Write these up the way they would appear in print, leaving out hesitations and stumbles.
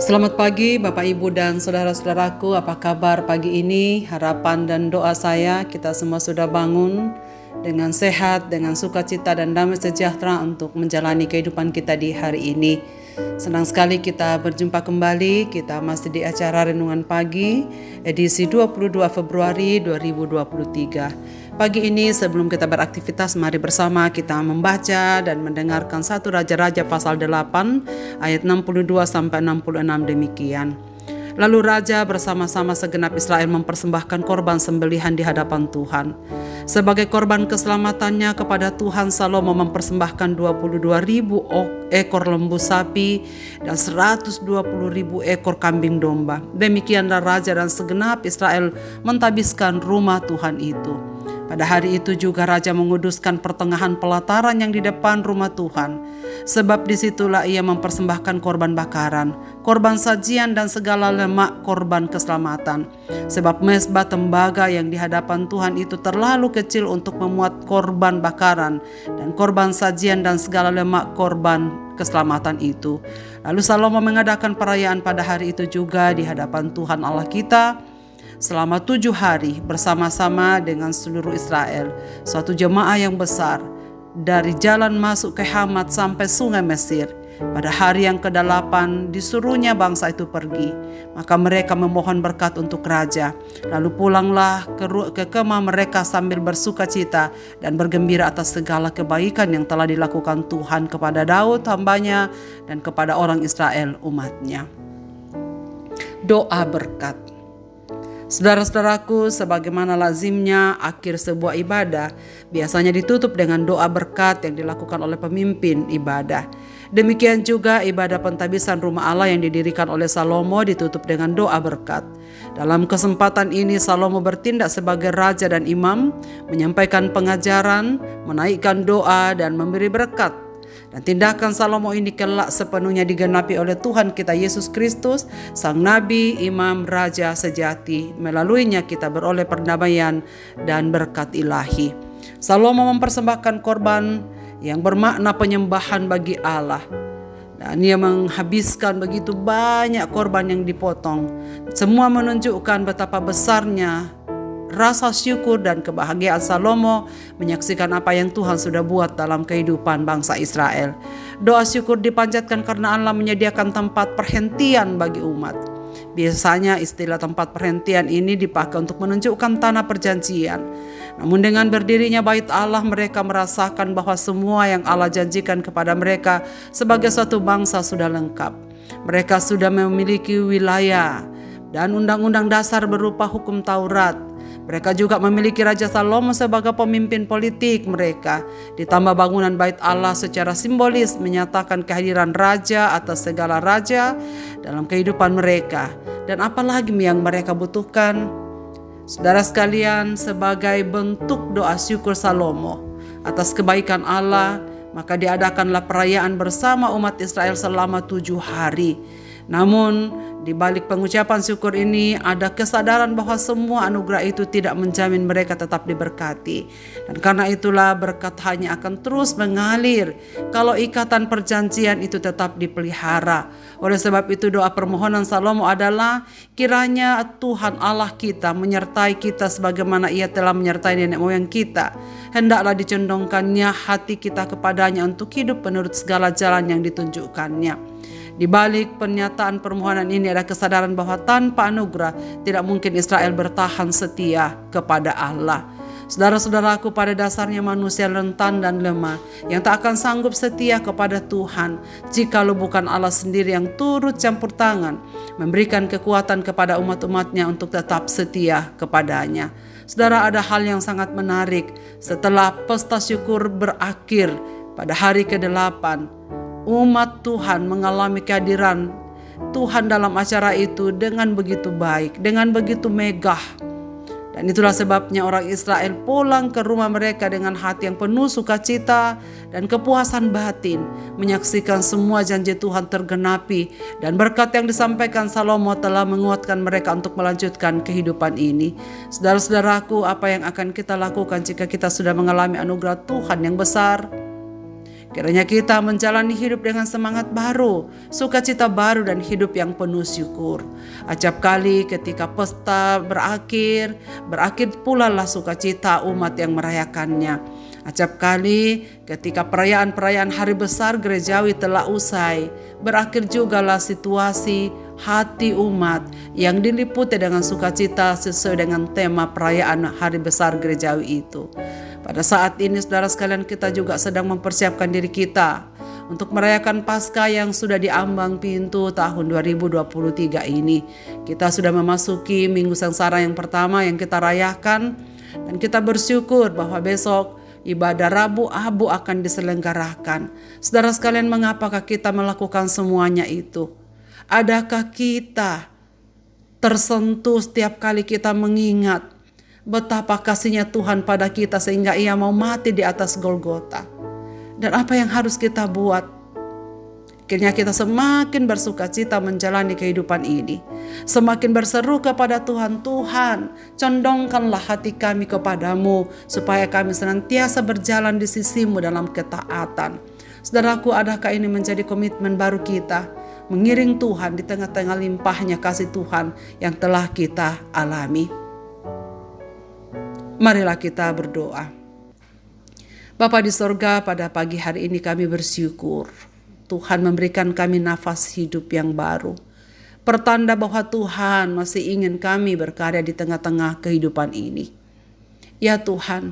Selamat pagi Bapak Ibu dan saudara-saudaraku, apa kabar pagi ini? Harapan dan doa saya kita semua sudah bangun dengan sehat, dengan sukacita dan damai sejahtera untuk menjalani kehidupan kita di hari ini. Senang sekali kita berjumpa kembali, kita masih di acara Renungan Pagi edisi 22 Februari 2023. Pagi ini sebelum kita beraktivitas, mari bersama kita membaca dan mendengarkan 1 Raja-Raja pasal 8 ayat 62 sampai 66 demikian. Lalu raja bersama-sama segenap Israel mempersembahkan korban sembelihan di hadapan Tuhan. Sebagai korban keselamatannya kepada Tuhan, Salomo mempersembahkan 22.000 ekor lembu sapi dan 120.000 ekor kambing domba. Demikianlah raja dan segenap Israel mentabiskan rumah Tuhan itu. Pada hari itu juga raja menguduskan pertengahan pelataran yang di depan rumah Tuhan, sebab disitulah ia mempersembahkan korban bakaran, korban sajian dan segala lemak korban keselamatan. Sebab mezbah tembaga yang di hadapan Tuhan itu terlalu kecil untuk memuat korban bakaran dan korban sajian dan segala lemak korban keselamatan itu. Lalu Salomo mengadakan perayaan pada hari itu juga di hadapan Tuhan Allah kita selama 7 hari bersama-sama dengan seluruh Israel, suatu jemaah yang besar, dari jalan masuk ke Hamat sampai sungai Mesir. Pada hari yang ke-8 disuruhnya bangsa itu pergi, maka mereka memohon berkat untuk raja. Lalu pulanglah ke kemah mereka sambil bersuka cita dan bergembira atas segala kebaikan yang telah dilakukan Tuhan kepada Daud hambanya dan kepada orang Israel umatnya. Doa berkat. Saudara-saudaraku, sebagaimana lazimnya akhir sebuah ibadah biasanya ditutup dengan doa berkat yang dilakukan oleh pemimpin ibadah. Demikian juga ibadah pentabisan rumah Allah yang didirikan oleh Salomo ditutup dengan doa berkat. Dalam kesempatan ini Salomo bertindak sebagai raja dan imam, menyampaikan pengajaran, menaikkan doa dan memberi berkat. Dan tindakan Salomo ini kelak sepenuhnya digenapi oleh Tuhan kita Yesus Kristus, Sang Nabi, Imam, Raja sejati. Melaluinya kita beroleh perdamaian dan berkat ilahi. Salomo mempersembahkan korban yang bermakna penyembahan bagi Allah. Dan ia menghabiskan begitu banyak korban yang dipotong. Semua menunjukkan betapa besarnya rasa syukur dan kebahagiaan Salomo menyaksikan apa yang Tuhan sudah buat dalam kehidupan bangsa Israel. Doa syukur dipanjatkan karena Allah menyediakan tempat perhentian bagi umat. Biasanya istilah tempat perhentian ini dipakai untuk menunjukkan tanah perjanjian. Namun dengan berdirinya bait Allah, mereka merasakan bahwa semua yang Allah janjikan kepada mereka sebagai suatu bangsa sudah lengkap. Mereka sudah memiliki wilayah dan undang-undang dasar berupa hukum Taurat. Mereka juga memiliki Raja Salomo sebagai pemimpin politik mereka. Ditambah bangunan bait Allah secara simbolis menyatakan kehadiran raja atas segala raja dalam kehidupan mereka. Dan apalagi yang mereka butuhkan? Saudara sekalian, sebagai bentuk doa syukur Salomo atas kebaikan Allah, maka diadakanlah perayaan bersama umat Israel selama 7 hari. Namun di balik pengucapan syukur ini ada kesadaran bahwa semua anugerah itu tidak menjamin mereka tetap diberkati. Dan karena itulah berkat hanya akan terus mengalir kalau ikatan perjanjian itu tetap dipelihara. Oleh sebab itu doa permohonan Salomo adalah kiranya Tuhan Allah kita menyertai kita sebagaimana Ia telah menyertai nenek moyang kita. Hendaklah dicondongkannya hati kita kepadanya untuk hidup menurut segala jalan yang ditunjukkannya. Di balik pernyataan permohonan ini ada kesadaran bahwa tanpa anugerah tidak mungkin Israel bertahan setia kepada Allah. Saudara-saudaraku, pada dasarnya manusia rentan dan lemah yang tak akan sanggup setia kepada Tuhan jikalau bukan Allah sendiri yang turut campur tangan memberikan kekuatan kepada umat-umatnya untuk tetap setia kepadanya. Saudara, ada hal yang sangat menarik. Setelah pesta syukur berakhir pada hari ke-8, umat Tuhan mengalami kehadiran Tuhan dalam acara itu dengan begitu baik, dengan begitu megah. Dan itulah sebabnya orang Israel pulang ke rumah mereka dengan hati yang penuh sukacita dan kepuasan batin, menyaksikan semua janji Tuhan tergenapi, dan berkat yang disampaikan Salomo telah menguatkan mereka untuk melanjutkan kehidupan ini. Saudara-saudaraku, apa yang akan kita lakukan jika kita sudah mengalami anugerah Tuhan yang besar? Kiranya kita menjalani hidup dengan semangat baru, sukacita baru dan hidup yang penuh syukur. Acap kali ketika pesta berakhir pula lah sukacita umat yang merayakannya. Acap kali ketika perayaan-perayaan hari besar gerejawi telah usai, berakhir jugalah situasi hati umat yang diliputi dengan sukacita sesuai dengan tema perayaan hari besar gerejawi itu. Pada saat ini saudara sekalian, kita juga sedang mempersiapkan diri kita untuk merayakan Paskah yang sudah diambang pintu tahun 2023 ini. Kita sudah memasuki Minggu Sengsara yang pertama yang kita rayakan, dan kita bersyukur bahwa besok ibadah Rabu Abu akan diselenggarakan. Saudara sekalian, mengapakah kita melakukan semuanya itu? Adakah kita tersentuh setiap kali kita mengingat betapa kasihnya Tuhan pada kita sehingga Ia mau mati di atas Golgota? Dan apa yang harus kita buat? Akhirnya kita semakin bersukacita menjalani kehidupan ini, semakin berseru kepada Tuhan, Tuhan condongkanlah hati kami kepadamu supaya kami senantiasa berjalan di sisimu dalam ketaatan. Saudaraku, adakah ini menjadi komitmen baru kita, mengiring Tuhan di tengah-tengah limpahnya kasih Tuhan yang telah kita alami? Marilah kita berdoa. Bapa di sorga, pada pagi hari ini kami bersyukur Tuhan memberikan kami nafas hidup yang baru. Pertanda bahwa Tuhan masih ingin kami berkarya di tengah-tengah kehidupan ini. Ya Tuhan,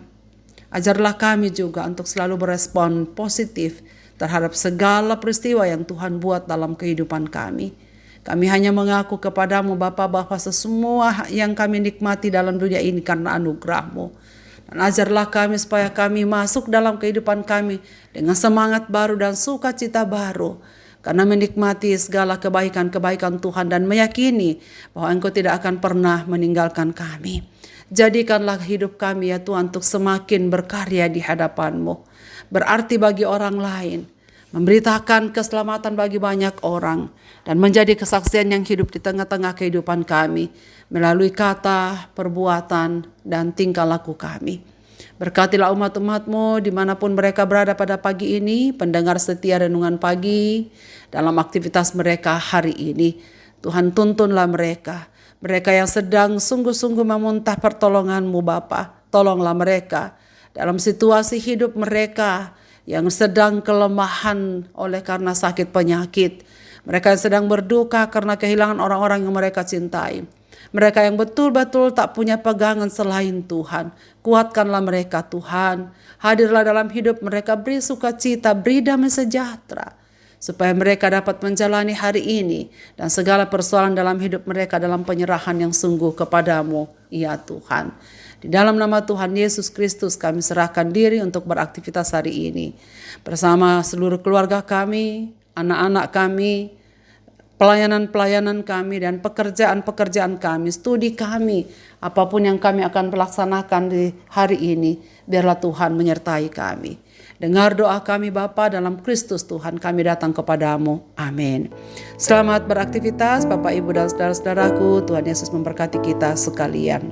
ajarlah kami juga untuk selalu berespon positif terhadap segala peristiwa yang Tuhan buat dalam kehidupan kami. Kami hanya mengaku kepadamu Bapa bahwa semua yang kami nikmati dalam dunia ini karena anugerah-Mu. Dan ajarlah kami supaya kami masuk dalam kehidupan kami dengan semangat baru dan sukacita baru, karena menikmati segala kebaikan-kebaikan Tuhan dan meyakini bahwa Engkau tidak akan pernah meninggalkan kami. Jadikanlah hidup kami ya Tuhan untuk semakin berkarya di hadapan-Mu, berarti bagi orang lain, memberitakan keselamatan bagi banyak orang, dan menjadi kesaksian yang hidup di tengah-tengah kehidupan kami melalui kata, perbuatan, dan tingkah laku kami. Berkatilah umat-umat-Mu dimanapun mereka berada pada pagi ini, pendengar setia renungan pagi dalam aktivitas mereka hari ini. Tuhan, tuntunlah mereka yang sedang sungguh-sungguh memuntah pertolongan-Mu Bapa. Tolonglah mereka dalam situasi hidup mereka yang sedang kelemahan oleh karena sakit penyakit. Mereka yang sedang berduka karena kehilangan orang-orang yang mereka cintai. Mereka yang betul-betul tak punya pegangan selain Tuhan. Kuatkanlah mereka Tuhan. Hadirlah dalam hidup mereka, beri sukacita, beri damai sejahtera, supaya mereka dapat menjalani hari ini dan segala persoalan dalam hidup mereka dalam penyerahan yang sungguh kepadamu, ya Tuhan. Di dalam nama Tuhan Yesus Kristus kami serahkan diri untuk beraktivitas hari ini. Bersama seluruh keluarga kami, anak-anak kami, pelayanan-pelayanan kami, dan pekerjaan-pekerjaan kami, studi kami, apapun yang kami akan melaksanakan di hari ini, biarlah Tuhan menyertai kami. Dengar doa kami Bapa, dalam Kristus Tuhan kami datang kepadamu. Amin. Selamat beraktivitas Bapak, Ibu, dan saudara-saudaraku. Tuhan Yesus memberkati kita sekalian.